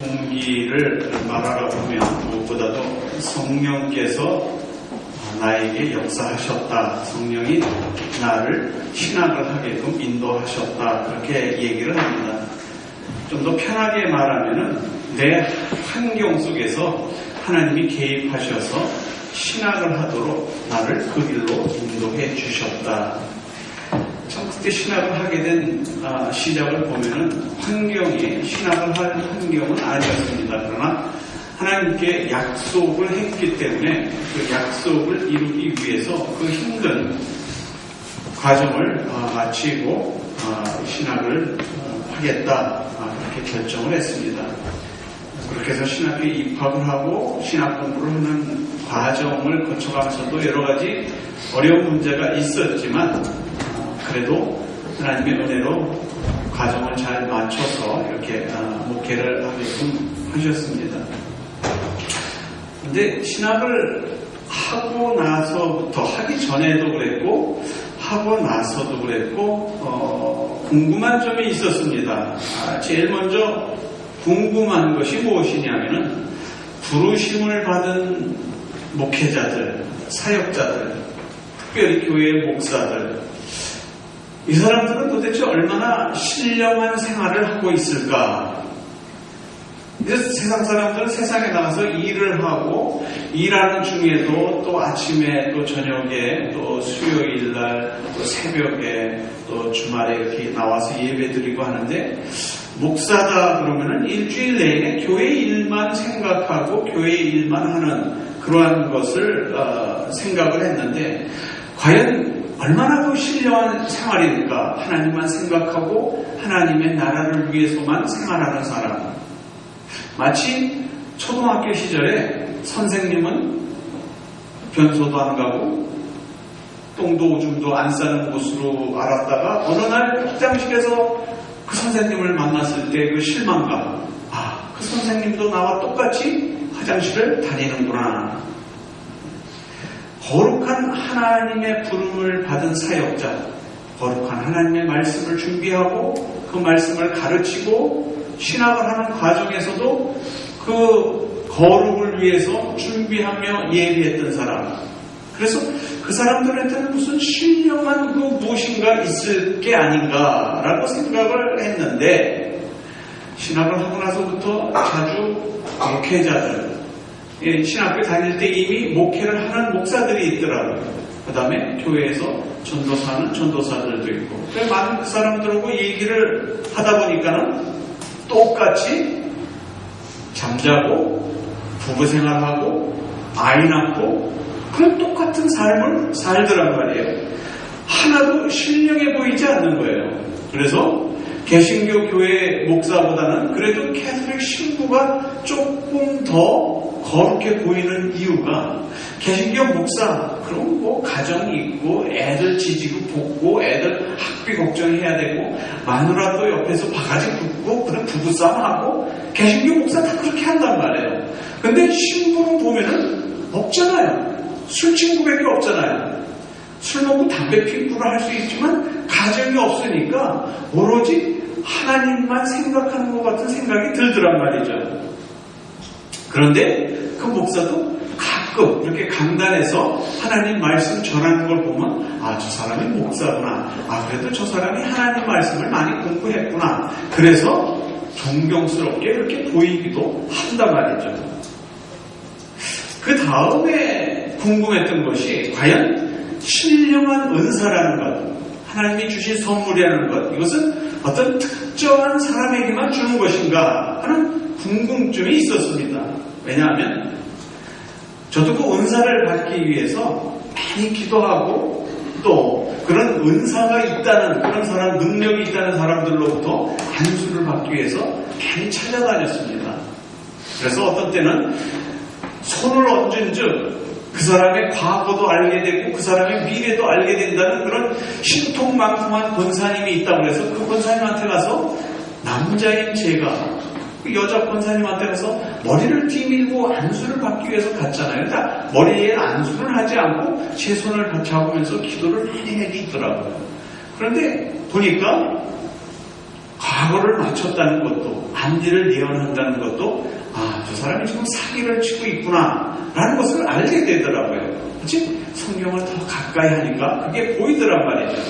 동기를 말하라 보면 무엇보다도 성령께서 나에게 역사하셨다. 성령이 나를 신학을 하게끔 인도하셨다. 그렇게 얘기를 합니다. 좀 더 편하게 말하면은 내 환경 속에서 하나님이 개입하셔서 신학을 하도록 나를 그 길로 인도해 주셨다. 참 그때 신학을 하게 된 시작을 보면은 환경이 신학을 할 환경은 아니었습니다. 그러나 하나님께 약속을 했기 때문에 그 약속을 이루기 위해서 그 힘든 과정을 마치고 신학을 하겠다 그렇게 결정을 했습니다. 그렇게 해서 신학에 입학을 하고 신학 공부를 하는 과정을 거쳐가면서도 여러 가지 어려운 문제가 있었지만 그래도 하나님의 은혜로 과정을 잘 맞춰서 이렇게 목회를 하게끔 하셨습니다. 근데 신학을 하고 나서부터, 하기 전에도 그랬고 하고 나서도 그랬고 궁금한 점이 있었습니다. 제일 먼저 궁금한 것이 무엇이냐면은 부르심을 받은 목회자들, 사역자들, 특별히 교회의 목사들, 이 사람들은 도대체 얼마나 신령한 생활을 하고 있을까? 세상 사람들은 세상에 나가서 일을 하고 일하는 중에도 또 아침에 또 저녁에 또 수요일날 또 새벽에 또 주말에 이렇게 나와서 예배드리고 하는데 목사다 그러면은 일주일 내내 교회 일만 생각하고 교회 일만 하는 그러한 것을 생각을 했는데 과연 얼마나 그 신령한 생활일까? 하나님만 생각하고 하나님의 나라를 위해서만 생활하는 사람. 마치 초등학교 시절에 선생님은 변소도 안 가고 똥도 오줌도 안 싸는 곳으로 알았다가 어느 날 화장실에서 그 선생님을 만났을 때 그 실망감. 그 선생님도 나와 똑같이 화장실을 다니는구나. 거룩한 하나님의 부름을 받은 사역자, 거룩한 하나님의 말씀을 준비하고 그 말씀을 가르치고 신학을 하는 과정에서도 그 거룩을 위해서 준비하며 예비했던 사람. 그래서 그 사람들한테는 무슨 신령한 그 무엇인가 있을 게 아닌가라고 생각을 했는데 신학을 하고 나서부터 자주 목회자들, 신학교 다닐 때 이미 목회를 하는 목사들이 있더라고요. 그 다음에 교회에서 전도사는 전도사들도 있고 많은 그 사람들하고 얘기를 하다 보니까는 똑같이 잠자고 부부생활하고 아이 낳고 그런 똑같은 삶을 살더란 말이에요. 하나도 신령해 보이지 않는 거예요. 그래서 개신교 교회 목사보다는 그래도 캐톨릭 신부가 조금 더 거룩해 보이는 이유가 개신교 목사 그럼 뭐 가정이 있고 애들 지지고 볶고 애들 학비 걱정해야 되고 마누라도 옆에서 바가지 굽고 그런 부부싸움하고 개신교 목사 다 그렇게 한단 말이에요. 근데 신부는 보면은 없잖아요. 술 친구밖에 없잖아요. 술 먹고 담배 피우고 할 수 있지만 가정이 없으니까 오로지 하나님만 생각하는 것 같은 생각이 들더란 말이죠. 그런데 그 목사도 가끔 이렇게 강단에서 하나님 말씀 전하는 걸 보면 저 사람이 목사구나. 그래도 저 사람이 하나님 말씀을 많이 공부했구나. 그래서 존경스럽게 이렇게 보이기도 한단 말이죠. 그 다음에 궁금했던 것이 과연 신령한 은사라는 것, 하나님이 주신 선물이라는 것, 이것은 어떤 특정한 사람에게만 주는 것인가 하는 궁금증이 있었습니다. 왜냐하면 저도 그 은사를 받기 위해서 많이 기도하고 또 그런 은사가 있다는 그런 사람, 능력이 있다는 사람들로부터 안수를 받기 위해서 많이 찾아다녔습니다. 그래서 어떤 때는 손을 얹은 즉 그 사람의 과거도 알게 되고 그 사람의 미래도 알게 된다는 그런 신통망통한 권사님이 있다고 해서 그 권사님한테 가서 남자인 제가 그 여자 권사님한테 가서 머리를 뒤밀고 안수를 받기 위해서 갔잖아요. 그러니까 머리에 안수를 하지 않고 제 손을 잡으면서 기도를 많이 하게 있더라고요. 그런데 보니까 과거를 맞췄다는 것도, 앞일을 예언한다는 것도, 저 사람이 지금 사기를 치고 있구나 라는 것을 알게 되더라고요. 그렇지? 성경을 더 가까이 하니까 그게 보이더란 말이죠.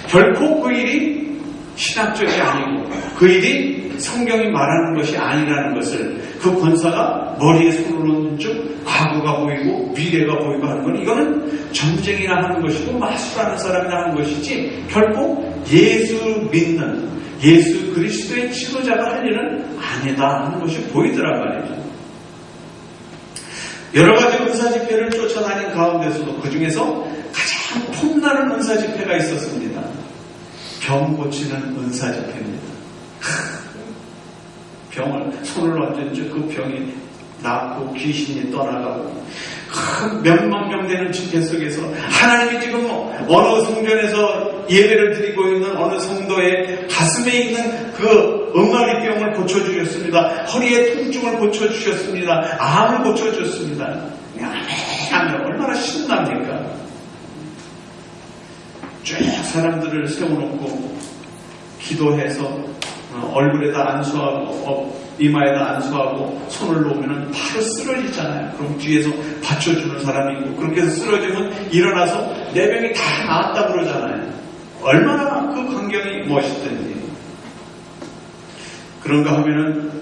결코 그 일이 신학적이 아니고 그 일이 성경이 말하는 것이 아니라는 것을, 그 권사가 머리에 손을 얹은 즉 과거가 보이고 미래가 보이고 하는 건, 이거는 전쟁이나 하는 것이고 마술하는 사람이나 하는 것이지 결코 예수 믿는, 예수 그리스도의 지도자가 할 일은 아니다 하는 것이 보이더란 말이죠. 여러 가지 은사집회를 쫓아다닌 가운데서도 그 중에서 가장 폼나는 은사집회가 있었습니다. 병 고치는 은사집회입니다. 병을 손을 얹은 즉 그 병이 낫고 귀신이 떠나가고, 몇만 명 되는 집회 속에서 하나님이 지금 어느 성전에서 예배를 드리고 있는 어느 성도의 가슴에 있는 그 응아리병을 고쳐주셨습니다. 허리의 통증을 고쳐주셨습니다. 암을 고쳐주셨습니다. 아멘, 얼마나 신납니까? 쭉 사람들을 세워놓고 기도해서 얼굴에다 안수하고 이마에다 안수하고 손을 놓으면 바로 쓰러지잖아요. 그럼 뒤에서 받쳐주는 사람이 있고, 그렇게 해서 쓰러지면 일어나서 내 병이 다 나았다 그러잖아요. 얼마나 그 광경이 멋있든지. 그런가 하면은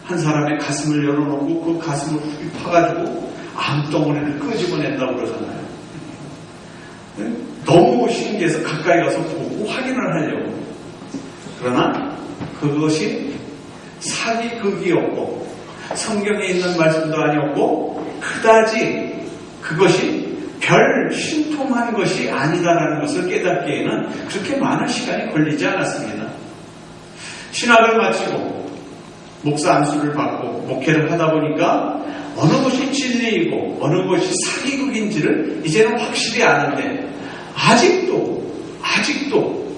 한 사람의 가슴을 열어놓고 그 가슴을 훅 파가지고 암덩어리를 끄집어낸다고 그러잖아요. 너무 신기해서 가까이 가서 보고 확인을 하려고. 그러나 그것이 사기극이었고 성경에 있는 말씀도 아니었고 그다지 그것이 별 신통한 것이 아니다라는 것을 깨닫기에는 그렇게 많은 시간이 걸리지 않았습니다. 신학을 마치고 목사 안수를 받고 목회를 하다 보니까 어느 것이 진리이고 어느 것이 사기극인지를 이제는 확실히 아는데, 아직도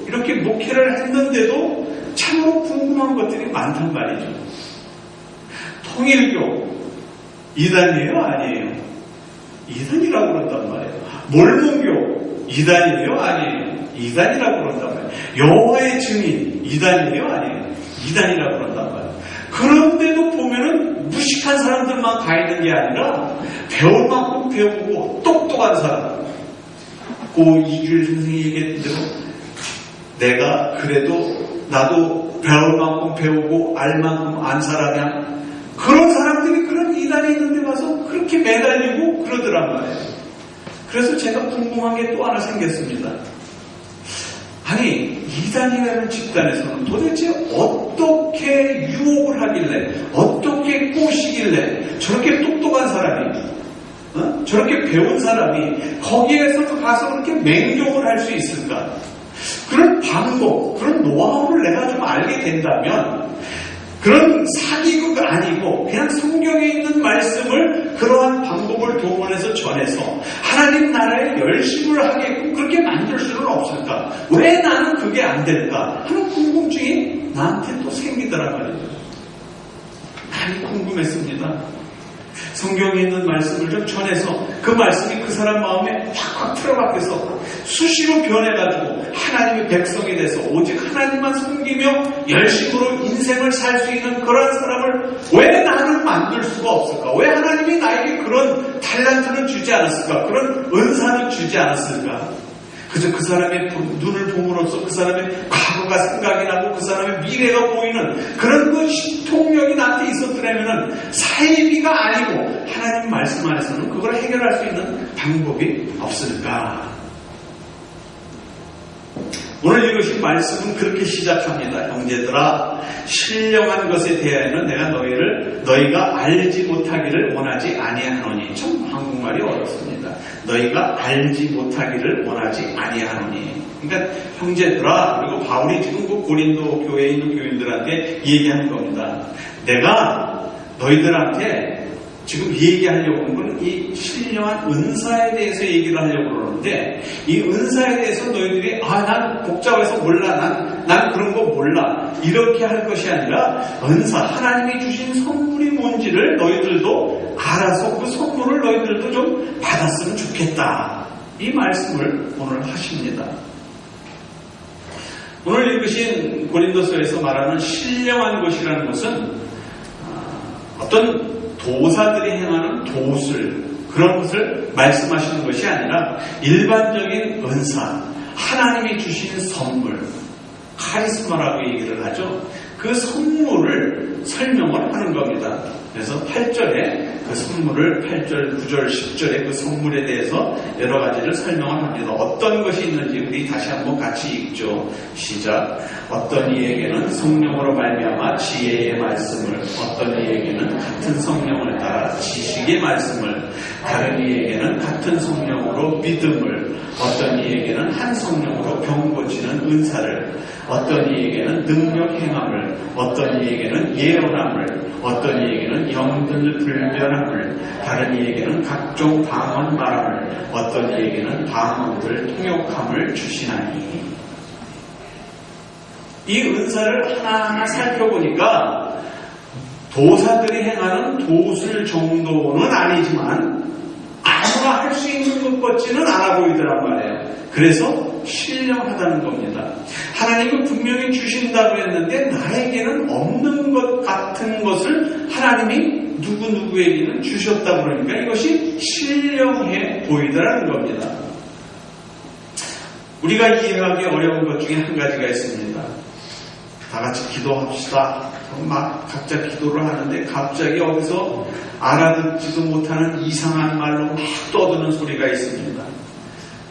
이렇게 목회를 했는데도 참으로 궁금한 것들이 많단 말이죠. 통일교 이단이에요? 아니에요? 이단이라고 그런단 말이에요. 몰몬교 이단이에요? 아니에요? 이단이라고 그런단 말이에요. 여호와의 증인 이단이에요? 아니에요? 이단이라고 그런단 말이에요. 그런데도 보면은 무식한 사람들만 가 있는 게 아니라 배울 만큼 배우고 똑똑한 사람. 이주일 선생이 얘기했던 대로 내가 그래도 나도 배울 만큼 배우고 알 만큼 안 사람이야. 그런 사람들이 그런 이단에 있는 데 가서 그렇게 매달리고 그러더란 말이에요. 그래서 제가 궁금한 게 또 하나 생겼습니다. 아니, 이단이라는 집단에서는 도대체 어떻게 유혹을 하길래, 어떻게 꼬시길래 저렇게 똑똑한 사람이, 저렇게 배운 사람이 거기에서 가서 그렇게 맹종을 할 수 있을까? 그런 방법, 그런 노하우를 내가 좀 알게 된다면, 그런 사기극 아니고 그냥 성경에 있는 말씀을 그러한 방법을 동원해서 전해서 하나님 나라에 열심을 하게끔 그렇게 만들 수는 없을까? 왜 나는 그게 안 될까? 하는 궁금증이 나한테 또 생기더란 말이죠. 많이 궁금했습니다. 성경에 있는 말씀을 좀 전해서 그 말씀이 그 사람 마음에 확확 틀어박혀서 수시로 변해가지고 하나님의 백성이 돼서 오직 하나님만 섬기며 열심으로 인생을 살 수 있는 그런 사람을 왜 나는 만들 수가 없을까? 왜 하나님이 나에게 그런 탤런트는 주지 않았을까? 그런 은사는 주지 않았을까? 그저 그 사람의 눈을 봄으로써 그 사람의 과거가 생각이 나고 그 사람의 미래가 보이는 그런 그 신통력이 나한테 있었더라면 사이비가 아니고 하나님 말씀 안에서는 그걸 해결할 수 있는 방법이 없을까? 오늘 읽으신 말씀은 그렇게 시작합니다. 형제들아, 신령한 것에 대하여는 내가 너희가 알지 못하기를 원하지 아니하노니. 참 한국말이 어렵습니다. 너희가 알지 못하기를 원하지 아니하노니. 그러니까 형제들아, 그리고 바울이 지금 그 고린도 교회에 있는 교인들한테 얘기하는 겁니다. 내가 너희들한테 지금 얘기하려고 하는 건 이 신령한 은사에 대해서 얘기를 하려고 그러는데, 이 은사에 대해서 너희들이 난 복잡해서 몰라, 난 그런 거 몰라, 이렇게 할 것이 아니라 은사, 하나님이 주신 선물이 뭔지를 너희들도 알아서 그 선물을 너희들도 좀 받았으면 좋겠다, 이 말씀을 오늘 하십니다. 오늘 읽으신 고린도서에서 말하는 신령한 것이라는 것은 어떤 도사들이 행하는 도술, 그런 것을 말씀하시는 것이 아니라 일반적인 은사, 하나님이 주신 선물, 카리스마라고 얘기를 하죠. 그 선물을 설명을 하는 겁니다. 그래서 8절에 그 선물을 8절, 9절, 10절에 그 선물에 대해서 여러 가지를 설명을 합니다. 어떤 것이 있는지 우리 다시 한번 같이 읽죠. 시작. 어떤 이에게는 성령으로 말미암아 지혜의 말씀을, 어떤 이에게는 같은 성령을 따라 지식의 말씀을, 다른 이에게는 같은 성령으로 믿음을, 어떤 이에게는 한 성령으로 병 고치는 은사를, 어떤 이에게는 능력 행함을, 어떤 이에게는 예언함을, 어떤 이에게는 영들 불변함을, 다른 이에게는 각종 방언 말함을, 어떤 이에게는 방언들 통역함을 주시나니. 이 은사를 하나하나 살펴보니까 도사들이 행하는 도술 정도는 아니지만 아무나 할 수 있는 것 같지는 않아 보이더란 말이에요. 그래서 신령하다는 겁니다. 하나님은 분명히 주신다고 했는데 나에게는 없는 것 같은 것을 하나님이 누구누구에게는 주셨다 그러니까 이것이 신령해 보이더라는 겁니다. 우리가 이해하기 어려운 것 중에 한 가지가 있습니다. 다 같이 기도합시다. 막 각자 기도를 하는데 갑자기 어디서 알아듣지도 못하는 이상한 말로 막 떠드는 소리가 있습니다.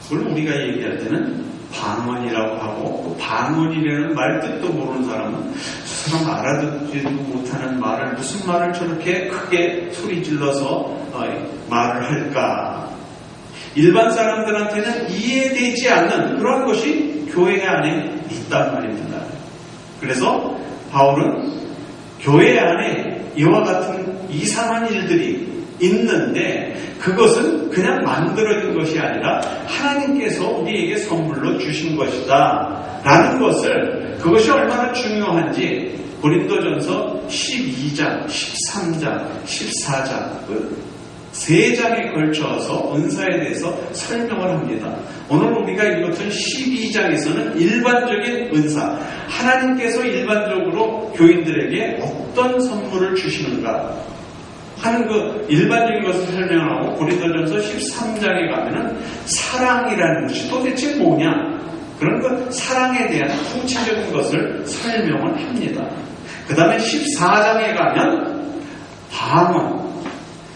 그걸 우리가 얘기할 때는 방언이라고 하고, 그 방언이라는 말 뜻도 모르는 사람은 저 사람 알아듣지도 못하는 말을, 무슨 말을 저렇게 크게 소리 질러서 말을 할까. 일반 사람들한테는 이해되지 않는 그런 것이 교회 안에 있단 말입니다. 그래서 바울은 교회 안에 이와 같은 이상한 일들이 있는데 그것은 그냥 만들어진 것이 아니라 하나님께서 우리에게 선물로 주신 것이다 라는 것을, 그것이 얼마나 중요한지 고린도전서 12장, 13장, 14장 그 3장에 걸쳐서 은사에 대해서 설명을 합니다. 오늘 우리가 읽었던 12장에서는 일반적인 은사, 하나님께서 일반적으로 교인들에게 어떤 선물을 주시는가 하는 그 일반적인 것을 설명하고, 고린도전서 13장에 가면은 사랑이라는 것이 도대체 뭐냐, 그런 것, 사랑에 대한 구체적인 것을 설명을 합니다. 그 다음에 14장에 가면 방언,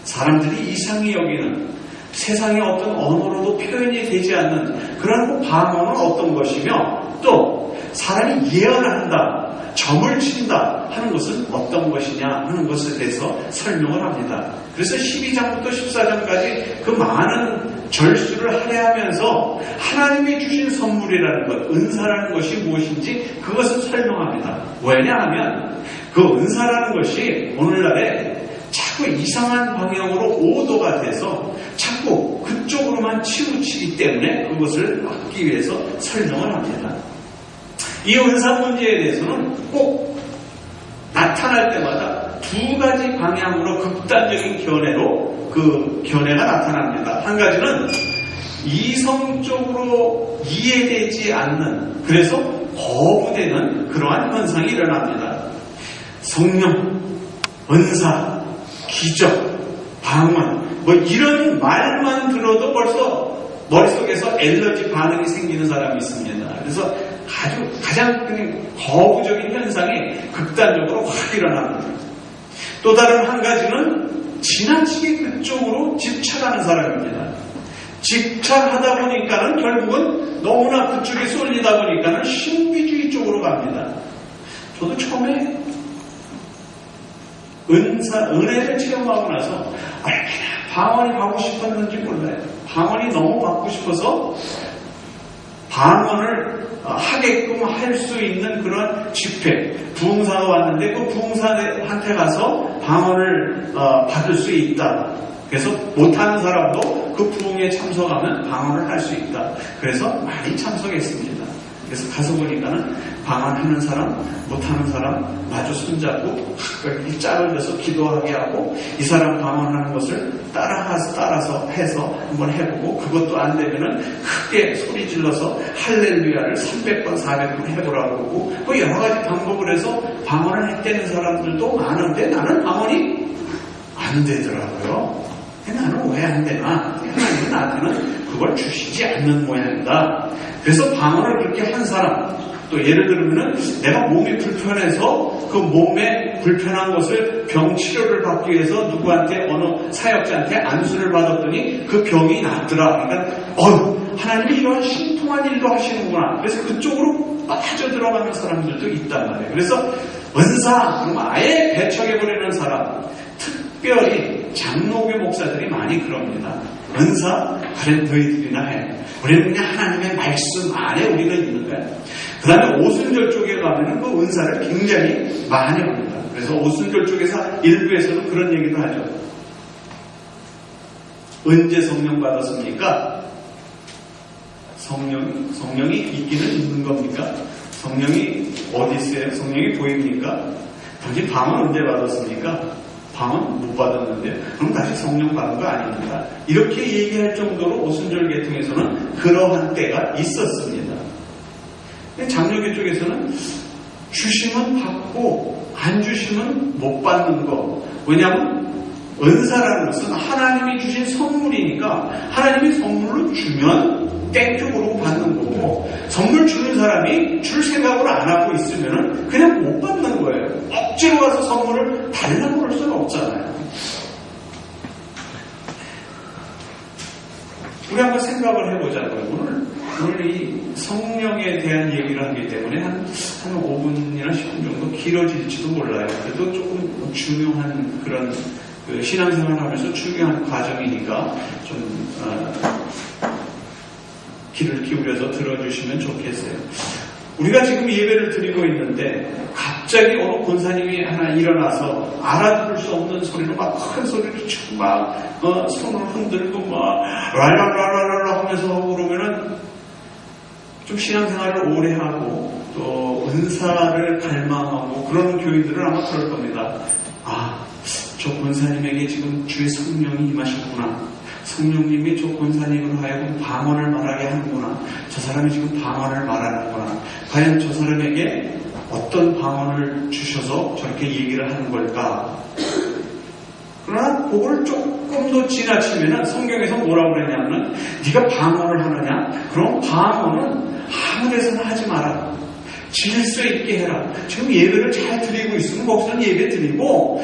사람들이 이상히 여기는 세상의 어떤 언어로도 표현이 되지 않는 그런 방언은 어떤 것이며, 또 사람이 예언한다, 점을 친다 하는 것은 어떤 것이냐 하는 것에 대해서 설명을 합니다. 그래서 12장부터 14장까지 그 많은 절수를 할애하면서 하나님이 주신 선물이라는 것, 은사라는 것이 무엇인지 그것을 설명합니다. 왜냐하면 그 은사라는 것이 오늘날에 자꾸 이상한 방향으로 오도가 돼서 자꾸 그쪽으로만 치우치기 때문에 그것을 막기 위해서 설명을 합니다. 이 은사 문제에 대해서는 꼭 나타날 때마다 두 가지 방향으로 극단적인 견해로 그 견해가 나타납니다. 한 가지는 이성적으로 이해되지 않는, 그래서 거부되는 그러한 현상이 일어납니다. 성령, 은사, 기적, 방언, 뭐 이런 말만 들어도 벌써 머릿속에서 엘러지 반응이 생기는 사람이 있습니다. 그래서 가장 거부적인 현상이 극단적으로 확 일어납니다. 또 다른 한 가지는 지나치게 그쪽으로 집착하는 사람입니다. 집착하다 보니까는 결국은 너무나 그쪽에 쏠리다 보니까는 신비주의 쪽으로 갑니다. 저도 처음에 은혜를 체험하고 나서 그냥 방언이 받고 싶었는지 몰라요. 방언이 너무 받고 싶어서 방언을 하게끔 할 수 있는 그런 집회, 부흥사가 왔는데 그 부흥사한테 가서 방언을 받을 수 있다. 그래서 못하는 사람도 그 부흥에 참석하면 방언을 할 수 있다. 그래서 많이 참석했습니다. 그래서 가서 보니까는 방언하는 사람, 못하는 사람 마주 손잡고 이렇게 짝을 져서 기도하게 하고 이 사람 방언하는 것을 따라서 해서 한번 해보고 그것도 안 되면은 크게 소리 질러서 할렐루야를 300번, 400번 해보라고 그러고 그 여러 가지 방법을 해서 방언을 했다는 사람들도 많은데 나는 방언이 안 되더라고요. 나는 왜 안 되나? 하나님은 나한테는 그걸 주시지 않는 모양이다. 그래서 방언을 그렇게 한 사람, 또 예를 들면은 내가 몸이 불편해서 그 몸에 불편한 것을 병 치료를 받기 위해서 누구한테 어느 사역자한테 안수를 받았더니 그 병이 낫더라. 그러니까 하나님이 이러한 신통한 일도 하시는구나. 그래서 그쪽으로 빠져 들어가는 사람들도 있단 말이에요. 그래서 은사, 그러면 아예 배척해버리는 사람, 특별히 장로교 목사들이 많이 그럽니다. 은사, 그래 너희들이나 해. 우리는 그냥 하나님의 말씀 안에 우리는 있는 거야. 그 다음에 오순절 쪽에 가면은 그 은사를 굉장히 많이 합니다. 그래서 오순절 쪽에서 일부에서도 그런 얘기도 하죠. 언제 성령 받았습니까? 성령이 있기는 있는 겁니까? 성령이 어디 있어요? 성령이 보입니까? 당신 방언 언제 받았습니까? 방언 못 받았는데 그럼 다시 성령 받은 거 아닙니다. 이렇게 얘기할 정도로 오순절 계통에서는 그러한 때가 있었습니다. 장로교 쪽에서는 주시면 받고 안 주시면 못 받는 거. 왜냐하면 은사라는 것은 하나님이 주신 선물이니까 하나님이 선물로 주면 땡큐 그러고 받는 거고 선물 주는 사람이 줄 생각을 안 하고 있으면 그냥 못 받는 거예요. 억지로 가서 선물을 달라고 할 수는 없잖아요. 우리 한번 생각을 해보자고요. 오늘 이 성령에 대한 얘기를 하기 때문에 한 5분이나 10분 정도 길어질지도 몰라요. 그래도 조금 중요한 그런 신앙생활 하면서 중요한 과정이니까 좀 귀를 기울여서 들어주시면 좋겠어요. 우리가 지금 예배를 드리고 있는데 갑자기 어느 권사님이 하나 일어나서 알아들을 수 없는 소리로 막 큰 소리를 치고 막 손을 흔들고 막 랄랄랄랄랄 하면서 하고 그러면은 좀 신앙생활을 오래 하고 또 은사를 갈망하고 그런 교인들은 아마 그럴 겁니다. 저 권사님에게 지금 주의 성령이 임하셨구나. 성령님이 저 권사님으로 하여금 방언을 말하게 하는구나. 저 사람이 지금 방언을 말하는구나. 과연 저 사람에게 어떤 방언을 주셔서 저렇게 얘기를 하는 걸까? 그러나 그걸 조금 더 지나치면은 성경에서 뭐라고 그랬냐면 네가 방언을 하느냐? 그럼 방언은 아무 데서나 하지 마라. 질서 있게 해라. 지금 예배를 잘 드리고 있으면 거기서는 예배 드리고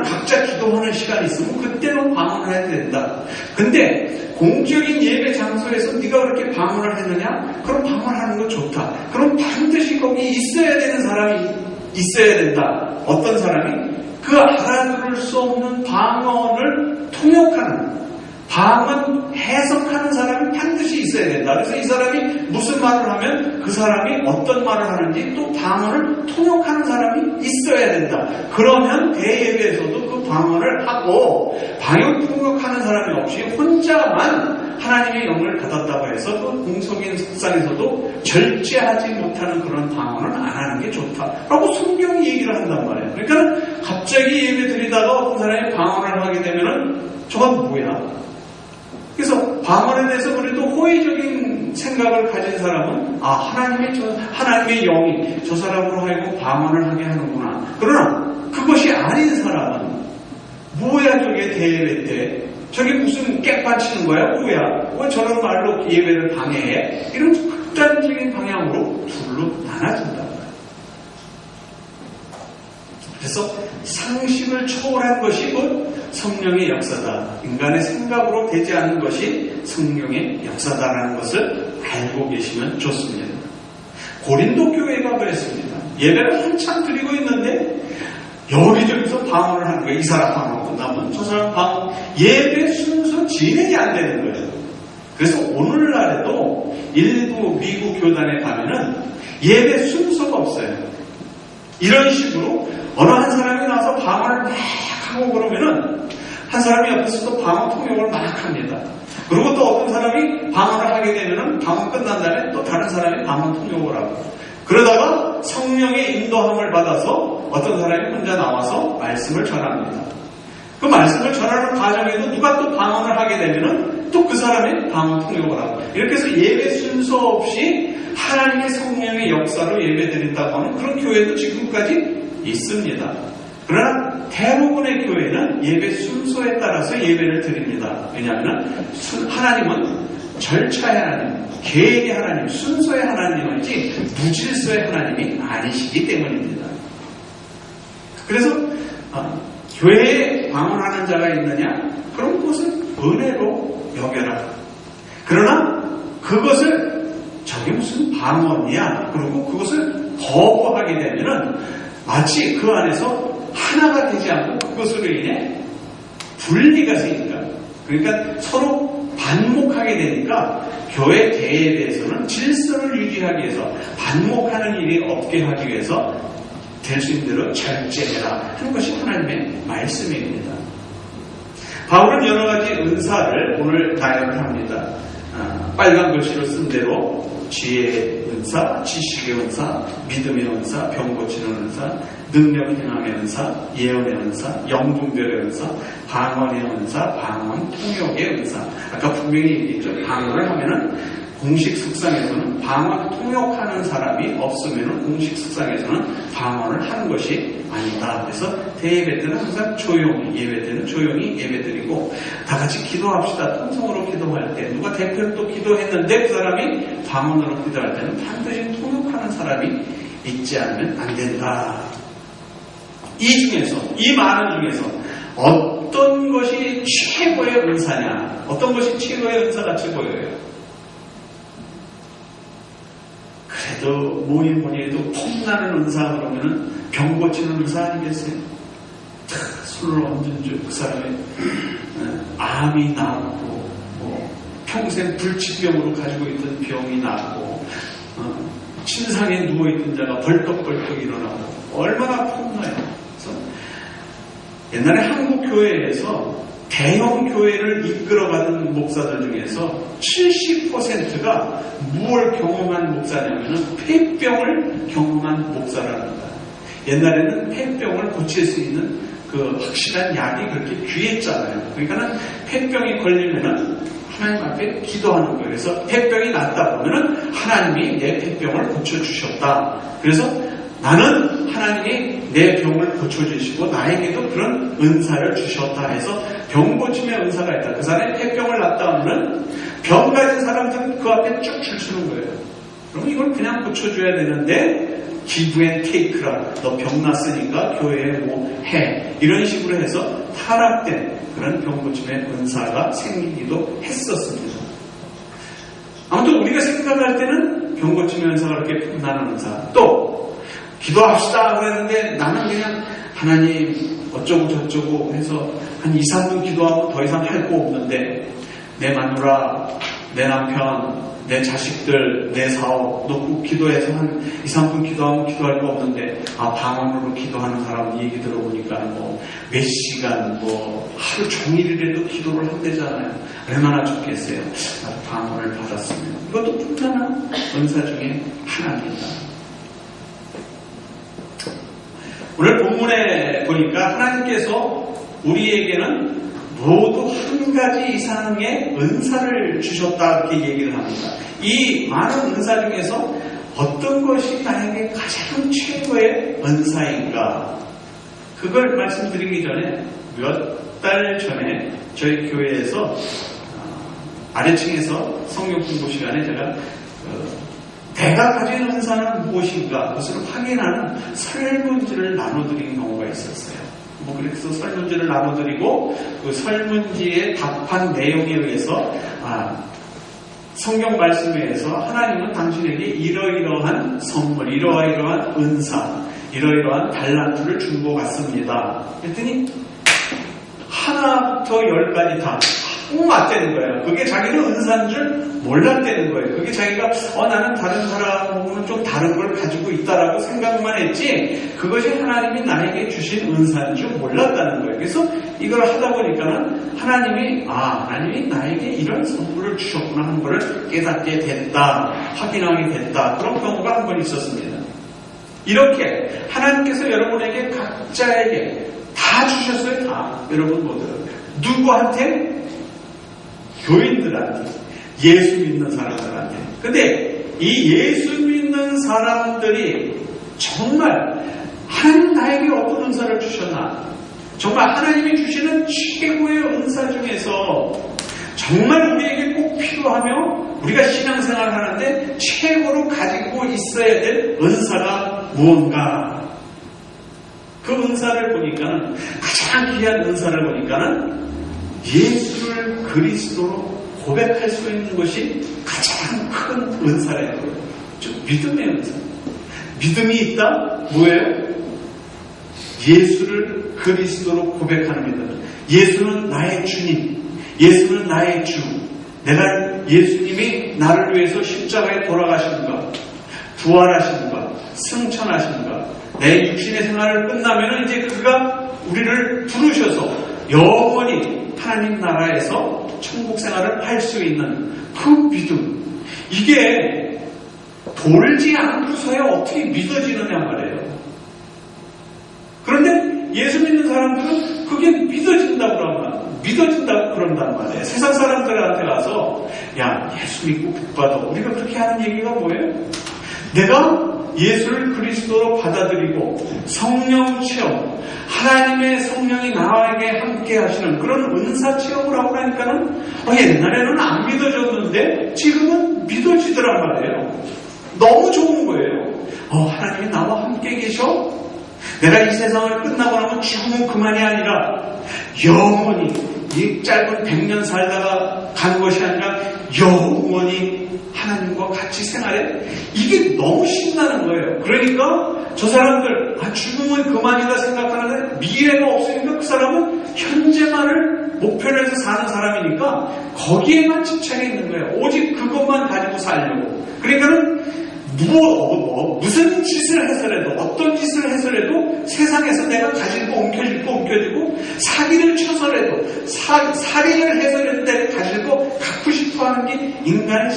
각자 기도하는 시간이 있으면 그때는 방언을 해야 된다. 근데 공적인 예배 장소에서 네가 그렇게 방언을 했느냐? 그럼 방언하는 거 좋다. 그럼 반드시 거기 있어야 되는 사람이 있어야 된다. 어떤 사람이? 그 알아들을 수 없는 방언을 통역하는 방언 해석하는 사람이 반드시 있어야 된다. 그래서 이 사람이 무슨 말을 하면 그 사람이 어떤 말을 하는지 또 방언을 통역하는 사람이 있어야 된다. 그러면 대예배에서도 그 방언을 하고 방언 통역하는 사람이 없이 혼자만 하나님의 영을 받았다고 해서 그 공석인 석상에서도 절제하지 못하는 그런 방언을 안 하는 게 좋다라고 성경이 얘기를 한단 말이에요. 그러니까 갑자기 예배 드리다가 어떤 사람이 방언을 하게 되면은 저건 뭐야? 그래서 방언에 대해서 그래도 호의적인 생각을 가진 사람은 하나님의 영이 저 사람으로 하여금 방언을 하게 하는구나. 그러나 그것이 아닌 사람은 뭐야 저게 대예배 때 저게 무슨 깽판 치는 거야? 뭐야? 왜 저런 말로 예배를 방해해? 이런 극단적인 방향으로 둘로 나눠진다. 그래서 상식을 초월한 것이 곧 성령의 역사다. 인간의 생각으로 되지 않는 것이 성령의 역사다라는 것을 알고 계시면 좋습니다. 고린도 교회가 그랬습니다. 예배를 한참 드리고 있는데 여기저기서 방언을 하는 거예요. 이 사람 방언 끝나면 저 사람 방언. 예배 순서 진행이 안 되는 거예요. 그래서 오늘날에도 일부 미국 교단에 가면은 예배 순서가 없어요. 이런 식으로 어느 한 사람이 나와서 방언을 막 하고 그러면은 한 사람이 옆에서도 방언 통역을 막 합니다. 그리고 또 어떤 사람이 방언을 하게 되면은 방언 끝난 다음에 또 다른 사람이 방언 통역을 하고 그러다가 성령의 인도함을 받아서 어떤 사람이 혼자 나와서 말씀을 전합니다. 그 말씀을 전하는 과정에도 누가 또 방언을 하게 되면은 또 그 사람이 방언 통역을 하고, 이렇게 해서 예배 순서 없이 하나님의 성령의 역사로 예배 드린다고 하는 그런 교회도 지금까지 있습니다. 그러나 대부분의 교회는 예배 순서에 따라서 예배를 드립니다. 왜냐하면 하나님은 절차의 하나님, 계획의 하나님, 순서의 하나님이지 무질서의 하나님이 아니시기 때문입니다. 그래서 교회에 방언하는 자가 있느냐? 그럼 그것을 은혜로 여겨라. 그러나 그것을 저게 무슨 방언이야? 그리고 그것을 거부하게 되면은 마치 그 안에서 하나가 되지 않고 그것으로 인해 분리가 생긴다. 그러니까 서로 반목하게 되니까 교회 대회에 대해서는 질서를 유지하기 위해서, 반목하는 일이 없게 하기 위해서 될 수 있는 대로 절제해라 하는 것이 하나님의 말씀입니다. 바울은 여러 가지 은사를 오늘 나열을 합니다. 빨간 글씨로 쓴 대로 지혜의 은사, 지식의 은사, 믿음의 은사, 병 고치는 은사, 능력 행함의 은사, 예언의 은사, 영분별의 은사, 방언의 은사, 방언 통역의 은사. 아까 분명히 얘기했죠. 방언을 하면은 공식 숙상에서는 방언 통역하는 사람이 없으면은 공식 숙상에서는 방언을 하는 것이 아니다. 그래서 대예배 때는 항상 조용히, 예배 때는 조용히 예배드리고, 다 같이 기도합시다. 통성으로 기도할 때 누가 대표로 또 기도했는데 그 사람이 방언으로 기도할 때는 반드시 통역하는 사람이 있지 않으면 안 된다. 이 중에서, 이 많은 중에서 어떤 것이 최고의 은사냐? 어떤 것이 최고의 은사같이 보여요? 그래도 뭐니 해도 폼나는 은사 그러면은 병 고치는 은사 아니겠어요? 술을 얹은 줄 그 사람의 암이 나았고, 평생 불치병으로 가지고 있던 병이 나았고, 침상에 누워있던 자가 벌떡벌떡 일어나고, 얼마나 폼나요. 그래서 옛날에 한국 교회에서 대형 교회를 이끌어가던 목사들 중에서 70%가 무엇을 경험한 목사냐면 폐병을 경험한 목사랍니다. 옛날에는 폐병을 고칠 수 있는 그 확실한 약이 그렇게 귀했잖아요. 그러니까는 폐병이 걸리면은 하나님 앞에 기도하는 거예요. 그래서 폐병이 낫다 보면은 하나님이 내 폐병을 고쳐주셨다. 그래서 나는 하나님이 내 병을 고쳐주시고 나에게도 그런 은사를 주셨다 해서 병 고침의 은사가 있다. 그 사람이 폐병을 낫다 하면 병 가진 사람들은 그 앞에 쭉 줄서는 거예요. 그럼 이걸 그냥 고쳐줘야 되는데 기브앤테이크라, 너 병 났으니까 교회에 뭐 해, 이런 식으로 해서 타락된 그런 병 고침의 은사가 생기기도 했었습니다. 아무튼 우리가 생각할 때는 병 고침의 은사가 그렇게 폼나는 은사, 또 기도합시다 그랬는데 나는 그냥 하나님 어쩌고 저쩌고 해서 한 2, 3분 기도하고 더 이상 할 거 없는데 내 마누라, 내 남편, 내 자식들, 내 사업 놓고 기도해서 한 2, 3분 기도하면 기도할 거 없는데, 방언으로 기도하는 사람 얘기 들어보니까 몇 시간, 하루 종일이라도 기도를 한대잖아요. 얼마나 좋겠어요. 나도 방언을 받았으면. 이것도 푼단한 은사 중에 하나입니다. 오늘 본문에 보니까 하나님께서 우리에게는 모두 한 가지 이상의 은사를 주셨다 이렇게 얘기를 합니다. 이 많은 은사 중에서 어떤 것이 나에게 가장 최고의 은사인가? 그걸 말씀드리기 전에 몇 달 전에 저희 교회에서 아래층에서 성경 공부 시간에 제가 내가 가진 은사는 무엇인가? 그것을 확인하는 설문지를 나눠드린 경우가 있었어요. 그래서 설문지를 나눠드리고 그 설문지에 답한 내용에 의해서 성경 말씀에 의해서 하나님은 당신에게 이러이러한 선물, 이러이러한 은사, 이러이러한 달란트를 준 것 같습니다. 그랬더니 하나부터 10까지 다 맞대는 거예요. 그게 자기는 은사인 줄 몰랐다는 거예요. 그게 자기가 나는 다른 사람하고는 좀 다른 걸 가지고 있다라고 생각만 했지 그것이 하나님이 나에게 주신 은사인 줄 몰랐다는 거예요. 그래서 이걸 하다 보니까는 하나님이 나에게 이런 선물을 주셨구나 하는 것을 깨닫게 됐다, 확인하게 됐다, 그런 경우가 한 번 있었습니다. 이렇게 하나님께서 여러분에게 각자에게 다 주셨어요. 다. 여러분 모두. 누구한테? 교인들한테. 예수 믿는 사람들한테. 근데 이 예수 믿는 사람들이 정말 하나님 나에게 어떤 은사를 주셨나? 정말 하나님이 주시는 최고의 은사 중에서 정말 우리에게 꼭 필요하며 우리가 신앙생활을 하는데 최고로 가지고 있어야 될 은사가 무언가? 그 은사를 보니까는 가장 귀한 은사를 보니까는 예수를 그리스도로 고백할 수 있는 것이 가장 큰 은사래요. 믿음의 은사. 믿음이 있다? 뭐예요? 예수를 그리스도로 고백하는 믿음. 예수는 나의 주님. 예수는 나의 주. 내가 예수님이 나를 위해서 십자가에 돌아가신 것, 부활하신 것, 승천하신 것, 내 육신의 생활을 끝나면 이제 그가 우리를 부르셔서 영원히 하나님 나라에서 천국 생활을 할 수 있는 그 믿음. 이게 돌지 않고서야 어떻게 믿어지느냐 말이에요. 그런데 예수 믿는 사람들은 그게 믿어진다고 그런단 말이에요. 세상 사람들한테 가서 야, 예수 믿고 복받아. 우리가 그렇게 하는 얘기가 뭐예요? 내가 예수를 그리스도로 받아들이고 성령 체험, 하나님의 성령이 나에게 함께 하시는 그런 은사 체험을 하고 나니까는 옛날에는 안 믿어졌는데 지금은 믿어지더란 말이에요. 너무 좋은 거예요. 하나님이 나와 함께 계셔? 내가 이 세상을 끝나고 나면 죽으면 그만이 아니라 영원히 이 짧은 100년 살다가 간 것이 아니라 영원히 하나님과 같이 생활해. 이게 너무 신나는 거예요. 그러니까 저 사람들 죽으면 그만이다 생각하는데 미래가 없으니까 그 사람은 현재만을 목표로 해서 사는 사람이니까 거기에만 집착해 있는 거예요. 오직 그것만 가지고 살려고. 그러니까는 무슨 짓을 해서라도 어떤 짓을 해서라도 세상에서 내가 가지고 옮겨지고 사기를 쳐서라도 살인을 해서라도 내가 가지고 갖고 싶어하는 게 인간의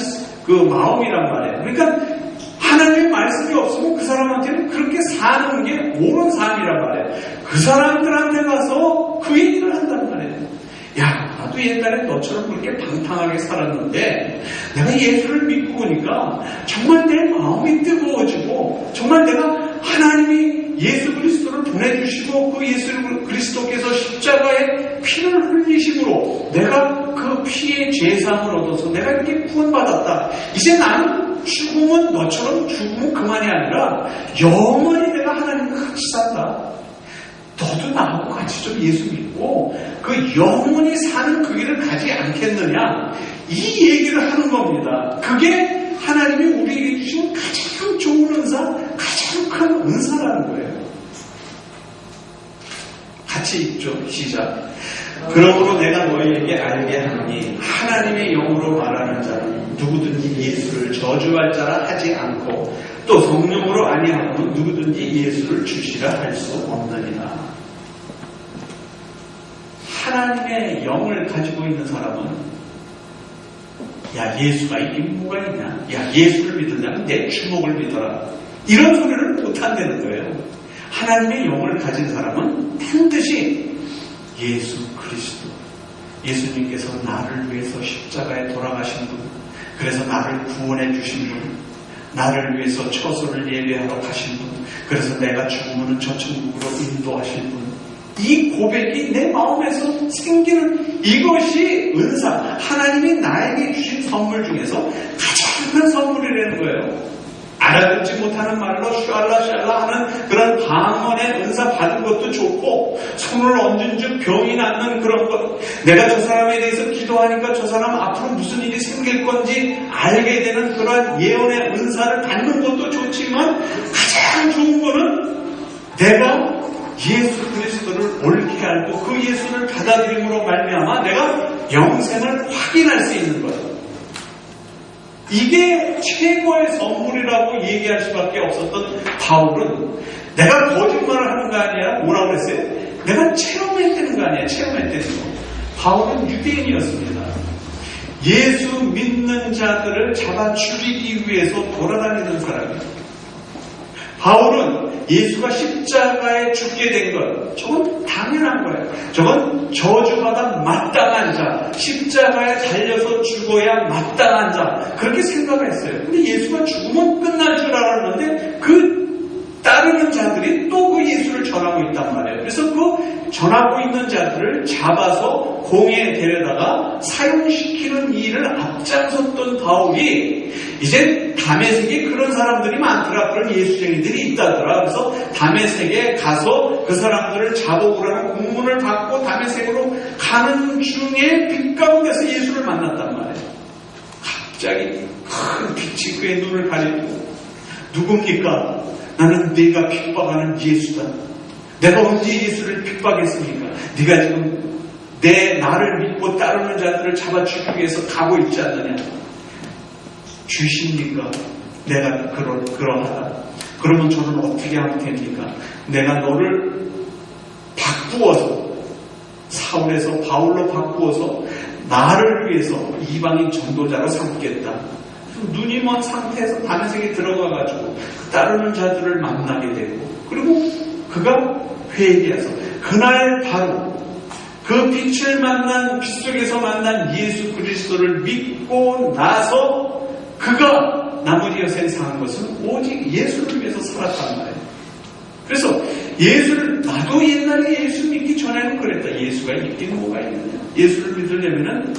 그 마음이란 말이에요. 그러니까 하나님의 말씀이 없으면 그 사람한테는 그렇게 사는 게 옳은 삶이란 말이에요. 그 사람들한테 가서 그 얘기를 한단 말이에요. 야, 나도 옛날에 너처럼 그렇게 방탕하게 살았는데 내가 예수를 믿고 보니까 정말 내 마음이 뜨거워지고 정말 내가 하나님이 예수 그리스도를 보내주시고 그 예수 그리스도께서 십자가에 피를 흘리심으로 내가 그 피의 제상을 얻어서 내가 이렇게 구원받았다. 이제 나는 죽으면 너처럼 죽으면 그만이 아니라 영원히 내가 하나님과 같이 산다. 너도 나하고 같이 좀 예수 믿고 그 영원히 사는 그 길을 가지 않겠느냐, 이 얘기를 하는 겁니다. 그게 하나님이 우리에게 주신 가장 좋은 은사, 가장 큰 은사라는 거예요. 같이 읽죠. 시작. 그러므로 내가 너희에게 알게 하노니 하나님의 영으로 말하는 자는 누구든지 예수를 저주할 자라 하지 않고 또 성령으로 아니하면 누구든지 예수를 주시라 할 수 없느니라. 하나님의 영을 가지고 있는 사람은 야, 예수가 있긴 뭐가 있냐, 야, 예수를 믿으려면 내 주먹을 믿어라, 이런 소리를 못한다는 거예요. 하나님의 영을 가진 사람은 반드시 예수 그리스도, 예수님께서 나를 위해서 십자가에 돌아가신 분, 그래서 나를 구원해 주신 분, 나를 위해서 처소를 예배하러 가신 분, 그래서 내가 죽으면 저 천국으로 인도하신 분, 이 고백이 내 마음에서 생기는 이것이 은사, 하나님이 나에게 주신 선물 중에서 가장 큰 선물이라는 거예요. 알아듣지 못하는 말로 샬라 하는 그런 방언의 은사 받은 것도 좋고, 손을 얹은 즉 병이 낫는 그런 것, 내가 저 사람에 대해서 기도하니까 저 사람 앞으로 무슨 일이 생길 건지 알게 되는 그런 예언의 은사를 받는 것도 좋지만, 가장 좋은 거는 내가 예수 그리스도를 옳게 알고 그 예수를 받아들임으로 말미암아 내가 영생을 확인할 수 있는 거예요. 이게 최고의 선물이라고 얘기할 수밖에 없었던 바울은 내가 거짓말을 하는 거 아니야? 뭐라고 그랬어요? 내가 체험했다는 거 아니야? 체험했다는 거. 바울은 유대인이었습니다. 예수 믿는 자들을 잡아 죽이기 위해서 돌아다니는 사람이에요. 바울은 예수가 십자가에 죽게 된 것, 저건 당연한 거예요. 저건 저주받아 마땅한 자, 십자가에 달려서 죽어야 마땅한 자, 그렇게 생각을 했어요. 근데 예수가 죽으면 끝날 줄 알았는데 그 따르는 자들이 또 그 예수를 전하고 있단 말이에요. 그래서 그 전하고 있는 자들을 잡아서 공에 데려다가 사용시키는 일을 앞장섰던 바울이 이제 다메섹에 그런 사람들이 많더라. 그런 예수쟁이들이 있다더라. 그래서 다메섹에 가서 그 사람들을 잡아오라는 공문을 받고 다메섹으로 가는 중에 빛 가운데서 예수를 만났단 말이에요. 갑자기 큰 빛이 그의 눈을 가리고 누굽니까? 나는 네가 핍박하는 예수다. 내가 언제 예수를 핍박했습니까? 네가 지금 나를 믿고 따르는 자들을 잡아 죽이기 위해서 가고 있지 않느냐? 주십니까? 내가 그러하다. 그러면 저는 어떻게 하면 됩니까? 내가 너를 바꾸어서 사울에서 바울로 바꾸어서 나를 위해서 이방인 전도자로 삼겠다. 눈이 먼 상태에서 다메섹에 들어가가지고 따르는 자들을 만나게 되고, 그리고 그가 회개해서 그날 바로 그 빛을 만난, 빛 속에서 만난 예수 그리스도를 믿고 나서 그가 나머지 여생에 사는 것은 오직 예수를 위해서 살았단 말이에요. 그래서 예수를, 나도 옛날에 예수 믿기 전에는 그랬다. 예수가 있긴 뭐가 있느냐. 예수를 믿으려면은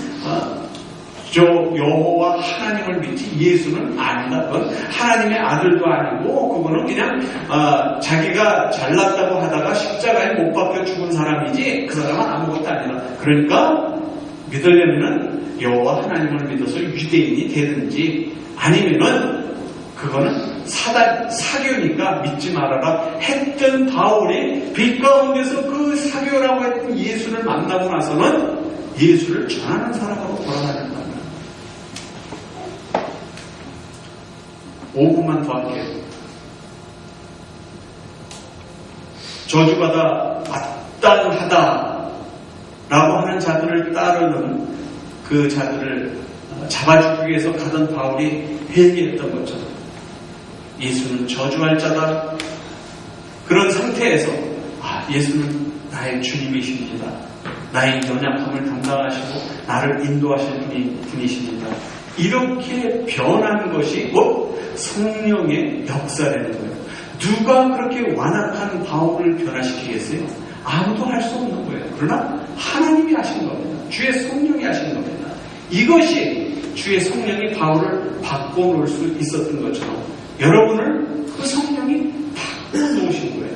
저 여호와 하나님을 믿지 예수는 아니다. 그건 하나님의 아들도 아니고 그거는 그냥 자기가 잘났다고 하다가 십자가에 못 박혀 죽은 사람이지 그 사람은 아무것도 아니다. 그러니까 믿으려면은 여호와 하나님을 믿어서 유대인이 되든지 아니면은 그거는 사교니까 믿지 말아라 했던 바울이 빛 가운데서 그 사교라고 했던 예수를 만나고 나서는 예수를 전하는 사람으로 돌아다닌다. 5분만 더 할게요. 저주받아 마땅하다 라고 하는 자들을 따르는 그 자들을 잡아주기 위해서 가던 바울이 회개했던 것처럼 예수는 저주할 자다. 그런 상태에서 예수는 나의 주님이십니다. 나의 연약함을 담당하시고 나를 인도하실 분이십니다. 이렇게 변한 것이 곧 성령의 역사라는 거예요. 누가 그렇게 완악한 바울을 변화시키겠어요? 아무도 할 수 없는 거예요. 그러나 하나님이 하신 겁니다. 주의 성령이 하신 겁니다. 이것이 주의 성령이 바울을 바꿔놓을 수 있었던 것처럼 여러분을 그 성령이 바꿔놓으신 거예요.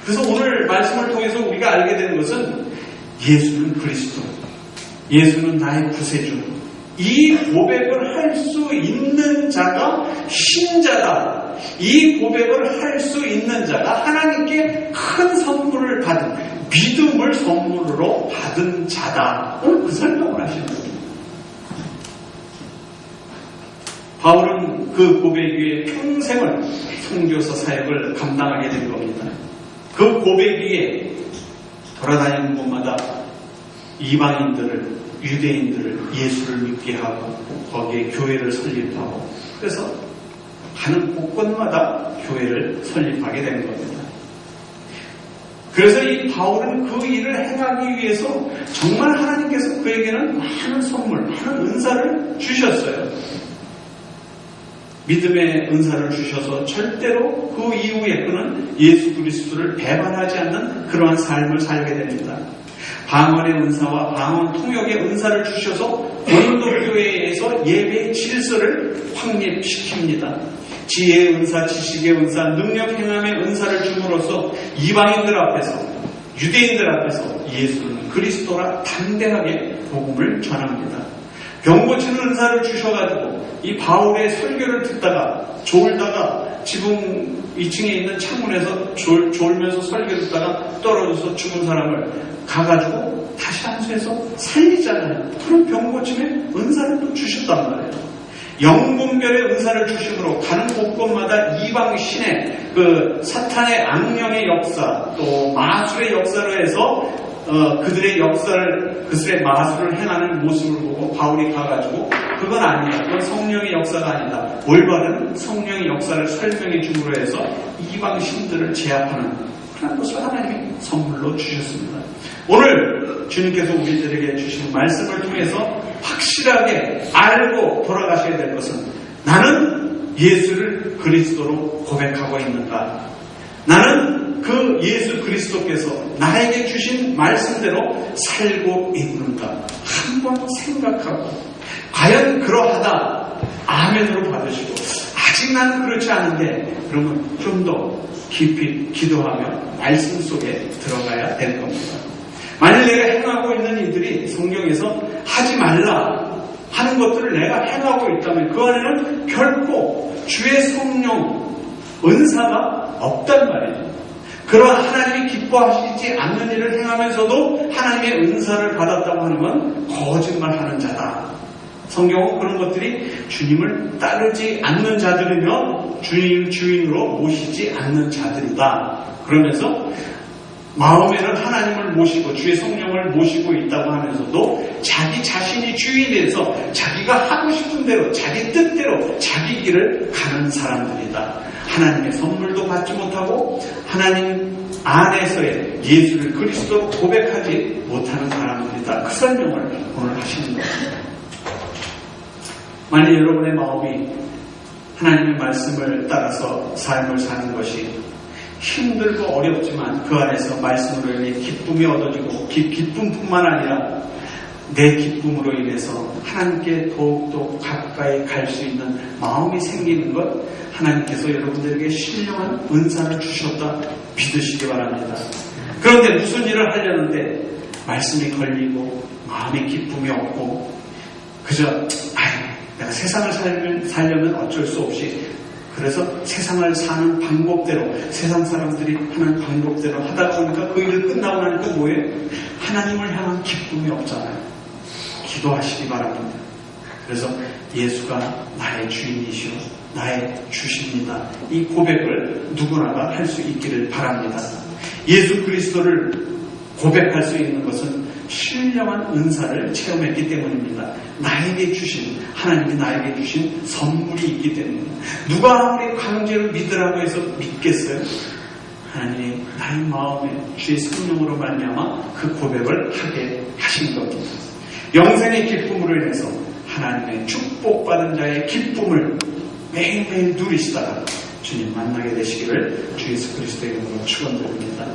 그래서 오늘 말씀을 통해서 우리가 알게 되는 것은 예수는 그리스도, 예수는 나의 구세주, 이 고백을 할 수 있는 자가 신자다. 이 고백을 할 수 있는 자가 하나님께 큰 선물을 받은, 믿음을 선물로 받은 자다. 오늘 그 설명을 하시는 거예요. 바울은 그 고백 위에 평생을 선교사 사역을 감당하게 된 겁니다. 그 고백 위에 돌아다니는 곳마다 이방인들을, 유대인들을 예수를 믿게 하고 거기에 교회를 설립하고, 그래서 가는 곳곳마다 교회를 설립하게 된 겁니다. 그래서 이 바울은 그 일을 행하기 위해서 정말 하나님께서 그에게는 많은 선물, 많은 은사를 주셨어요. 믿음의 은사를 주셔서 절대로 그 이후에 그는 예수 그리스도를 배반하지 않는 그러한 삶을 살게 됩니다. 방언의 은사와 방언 통역의 은사를 주셔서 고린도 교회에서 예배의 질서를 확립시킵니다. 지혜의 은사, 지식의 은사, 능력 행함의 은사를 줌으로써 이방인들 앞에서, 유대인들 앞에서 예수는 그리스도라 담대하게 복음을 전합니다. 병 고치는 은사를 주셔가지고 이 바울의 설교를 듣다가 졸다가 지붕 2층에 있는 창문에서 졸면서 설교 듣다가 떨어져서 죽은 사람을 가가지고 다시 안수해서 살리잖아요. 그런 병 고침의 은사를 또 주셨단 말이에요. 영분별의 은사를 주심으로 가는 곳곳마다 이방 신의 그 사탄의 악령의 역사, 또 마술의 역사로 해서 그들의 역사를, 그들의 마술을 행하는 모습을 보고 바울이 가가지고 그건 아니다. 그건 성령의 역사가 아니다. 올바른 성령의 역사를 설명해 줌으로 해서 이방 신들을 제압하는 그런 것을 하나님이 선물로 주셨습니다. 오늘 주님께서 우리들에게 주신 말씀을 통해서 확실하게 알고 돌아가셔야 될 것은 나는 예수를 그리스도로 고백하고 있는가? 나는 그 예수 그리스도께서 나에게 주신 말씀대로 살고 있는가? 한번 생각하고 과연 그러하다 아멘으로 받으시고 아직 나는 그렇지 않은데 그러면 좀 더 깊이 기도하며 말씀 속에 들어가야 될 겁니다. 만일 내가 행하고 있는 이들이 성경에서 하지 말라 하는 것들을 내가 행하고 있다면 그 안에는 결코 주의 성령 은사가 없단 말이에요. 그러한 하나님이 기뻐하시지 않는 일을 행하면서도 하나님의 은사를 받았다고 하는 건 거짓말하는 자다. 성경은 그런 것들이 주님을 따르지 않는 자들이며 주님 주인으로 모시지 않는 자들이다. 그러면서 마음에는 하나님을 모시고 주의 성령을 모시고 있다고 하면서도 자기 자신이 주인에서 자기가 하고 싶은 대로 자기 뜻대로 자기 길을 가는 사람들이다. 하나님의 선물도 받지 못하고 하나님 안에서의 예수를 그리스도로 고백하지 못하는 사람들이다. 그 설명을 오늘 하시는 겁니다. 만약 여러분의 마음이 하나님의 말씀을 따라서 삶을 사는 것이 힘들고 어렵지만 그 안에서 말씀으로 인해 기쁨이 얻어지고 기쁨뿐만 아니라 내 기쁨으로 인해서 하나님께 더욱더 가까이 갈 수 있는 마음이 생기는 것 하나님께서 여러분들에게 신령한 은사를 주셨다 믿으시기 바랍니다. 그런데 무슨 일을 하려는데 말씀이 걸리고 마음의 기쁨이 없고 그저 내가 세상을 살려면 어쩔 수 없이 그래서 세상을 사는 방법대로 세상 사람들이 하는 방법대로 하다 보니까 그 일을 끝나고 나니까 뭐예요? 하나님을 향한 기쁨이 없잖아요. 기도하시기 바랍니다. 그래서 예수가 나의 주인이시오 나의 주십니다. 이 고백을 누구나가 할 수 있기를 바랍니다. 예수 그리스도를 고백할 수 있는 것은 신령한 은사를 체험했기 때문입니다. 나에게 주신 하나님이 나에게 주신 선물이 있기 때문입니다. 누가 아무리 강제로 믿으라고 해서 믿겠어요? 하나님이 나의 마음에 주의 성령으로 말미암아 그 고백을 하게 하신 겁니다. 영생의 기쁨으로 인해서 하나님의 축복받은 자의 기쁨을 매일매일 누리시다가 주님 만나게 되시기를 주 예수 그리스도의 이름으로 축원드립니다.